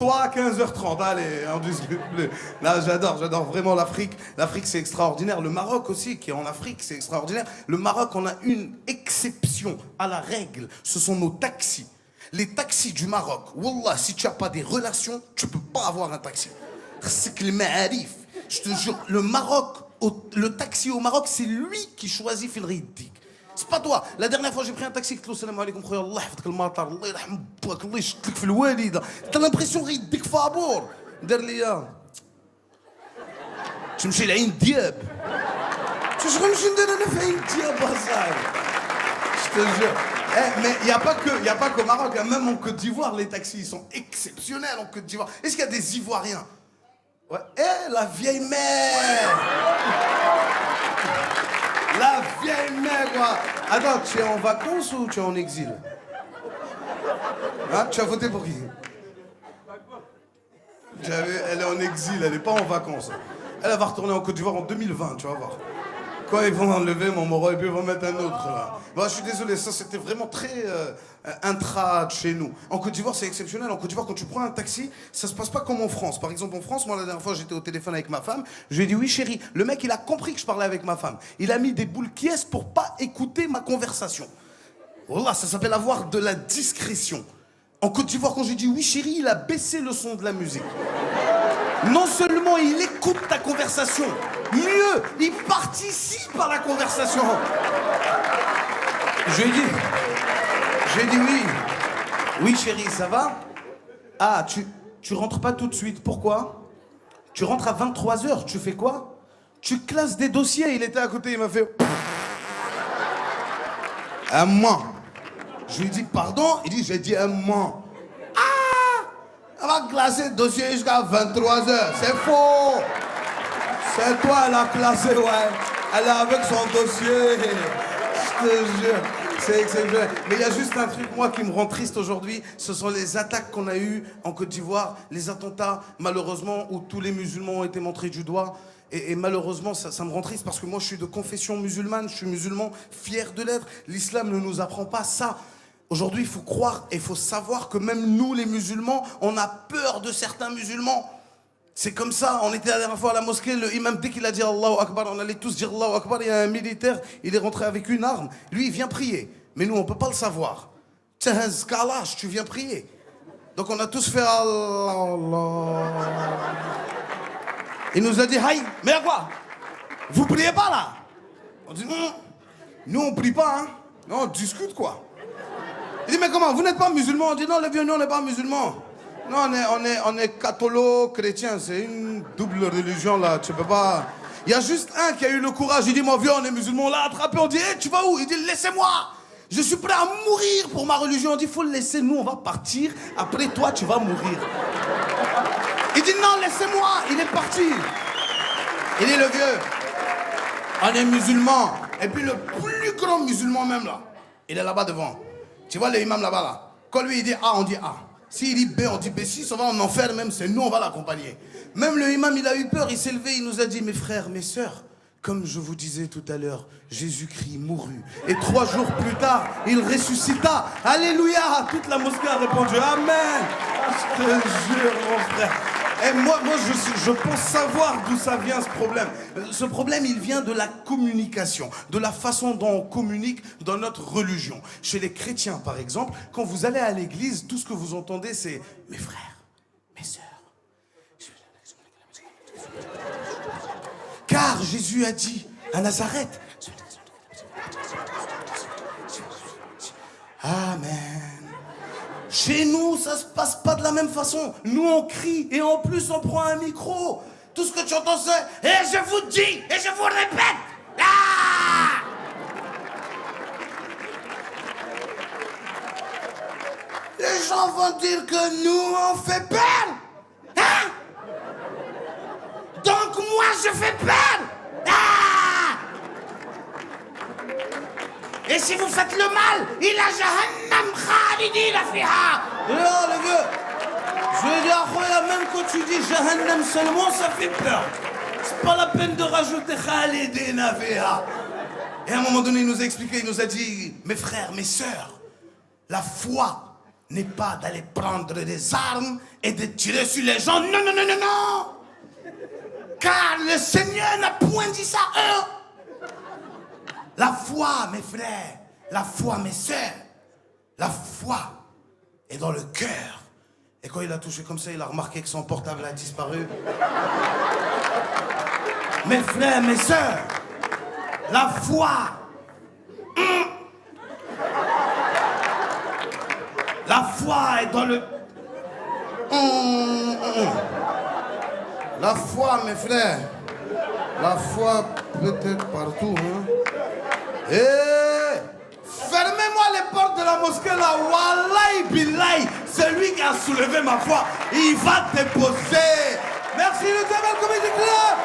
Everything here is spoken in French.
Toi à 15h30, allez, on discute plus. Là, j'adore vraiment l'Afrique. L'Afrique, c'est extraordinaire. Le Maroc aussi, qui est en Afrique, c'est extraordinaire. Le Maroc, on a une exception à la règle. Ce sont nos taxis. Les taxis du Maroc, wallah, si tu n'as pas des relations, tu ne peux pas avoir un taxi. C'est que le ma'arif. Je te jure, le taxi au Maroc, c'est lui qui choisit Fil Riddik. C'est pas toi. La dernière fois, j'ai pris un taxi, قلت له السلام عليكم خويا الله يحفظك المطر الله يرحم باك الله يشد لك في الوالده. T'as l'impression qu'il يديك فابور. دار لي تمشي لعين دياب. شو غنمشي ندير انا في عين دياب اصاحبي. Je te jure. Mais il n'y a pas qu'au Maroc, hein. Même en Côte d'Ivoire, les taxis ils sont exceptionnels en Côte d'Ivoire. Est-ce qu'il y a des Ivoiriens? Ouais. La vieille mère. La vieille mère, quoi. Attends, tu es en vacances ou tu es en exil? Hein? Tu as voté pour qui? Elle est en exil, elle n'est pas en vacances. Elle va retourner en Côte d'Ivoire en 2020, tu vas voir. Quand ils vont enlever mon moro et puis ils vont mettre un autre là. Bon, je suis désolé, ça c'était vraiment très intra de chez nous. En Côte d'Ivoire c'est exceptionnel. En Côte d'Ivoire quand tu prends un taxi, ça se passe pas comme en France. Par exemple en France, moi la dernière fois j'étais au téléphone avec ma femme, je lui ai dit oui chérie. Le mec il a compris que je parlais avec ma femme. Il a mis des boules qui est pour pas écouter ma conversation. Voilà, ça s'appelle avoir de la discrétion. En Côte d'Ivoire quand j'ai dit oui chérie, il a baissé le son de la musique. Non seulement il écoute ta conversation, mieux, il participe à la conversation. Je lui ai dit oui. Oui chérie, ça va? Ah, tu rentres pas tout de suite, pourquoi? Tu rentres à 23h, tu fais quoi? Tu classes des dossiers, il était à côté, il m'a fait... Un mois. Je lui ai dit pardon, il dit j'ai dit un mois. Elle va classer le dossier jusqu'à 23h. C'est faux. C'est toi, elle a classé, ouais. Elle est avec son dossier. Je te jure. C'est exceptionnel. Mais il y a juste un truc, moi, qui me rend triste aujourd'hui. Ce sont les attaques qu'on a eues en Côte d'Ivoire. Les attentats, malheureusement, où tous les musulmans ont été montrés du doigt. Et malheureusement, ça me rend triste parce que moi, je suis de confession musulmane. Je suis musulman, fier de l'être. L'islam ne nous apprend pas ça. Aujourd'hui, il faut croire et il faut savoir que même nous, les musulmans, on a peur de certains musulmans. C'est comme ça. On était la dernière fois à la mosquée, le imam, dès qu'il a dit Allahu Akbar, on allait tous dire Allahu Akbar. Il y a un militaire, il est rentré avec une arme. Lui, il vient prier. Mais nous, on ne peut pas le savoir. Tchahaz Kalash, tu viens prier. Donc on a tous fait Allah. Il nous a dit, Haï, mais à quoi? Vous priez pas là? On dit, non, nous on prie pas, hein. Non, on discute quoi. Il dit, mais comment? Vous n'êtes pas musulman? On dit, non, les vieux, nous, on n'est pas musulmans. Non, on est catholo-chrétien. C'est une double religion, là. Tu peux pas... Il y a juste un qui a eu le courage. Il dit, moi, vieux, on est musulman. On l'a attrapé. On dit, hey, tu vas où? Il dit, laissez-moi. Je suis prêt à mourir pour ma religion. On dit, il faut le laisser. Nous, on va partir. Après, toi, tu vas mourir. Il dit, non, laissez-moi. Il est parti. Il dit, le vieux, on est musulman. Et puis, le plus grand musulman même, là, il est là-bas devant. Tu vois l'imam là-bas, là. Quand lui, il dit A, on dit A. S'il dit B, on dit B. Si ça va en enfer, même, c'est nous, on va l'accompagner. Même le imam, il a eu peur, il s'est levé, il nous a dit, mes frères, mes sœurs, comme je vous disais tout à l'heure, Jésus-Christ mourut. Et 3 jours plus tard, il ressuscita. Alléluia. Toute la mosquée a répondu Amen. Je te jure, mon frère. Et moi je pense savoir d'où ça vient ce problème. Ce problème, il vient de la communication, de la façon dont on communique dans notre religion. Chez les chrétiens, par exemple, quand vous allez à l'église, tout ce que vous entendez, c'est mes frères, mes sœurs. Car Jésus a dit à Nazareth, Amen. Chez nous, ça se passe pas de la même façon. Nous, on crie et en plus, on prend un micro. Tout ce que tu entends, c'est « Et je vous dis, et je vous répète, ah !» Les gens vont dire que nous, on fait peur. Hein? Donc moi, je fais peur. Ah! Et si vous faites le mal, il a Jahannam khalidina fiha. Non, le vieux. Je veux dire, même quand tu dis Jahannam seulement, ça fait peur. C'est pas la peine de rajouter khalidina fiha. Et à un moment donné, il nous a expliqué, il nous a dit, mes frères, mes sœurs, la foi n'est pas d'aller prendre des armes et de tirer sur les gens. Non, non, non, non, non. Car le Seigneur n'a point dit ça à eux. La foi, mes frères, la foi, mes sœurs, la foi est dans le cœur. Et quand il a touché comme ça, il a remarqué que son portable a disparu. Mes frères, mes sœurs, la foi. La foi est dans le... La foi, mes frères. La foi peut-être partout. Hein? Fermez-moi les portes de la mosquée là. Wallahi billahi. Celui qui a soulevé ma foi, il va déposer. Merci le Jamel Comedy Club.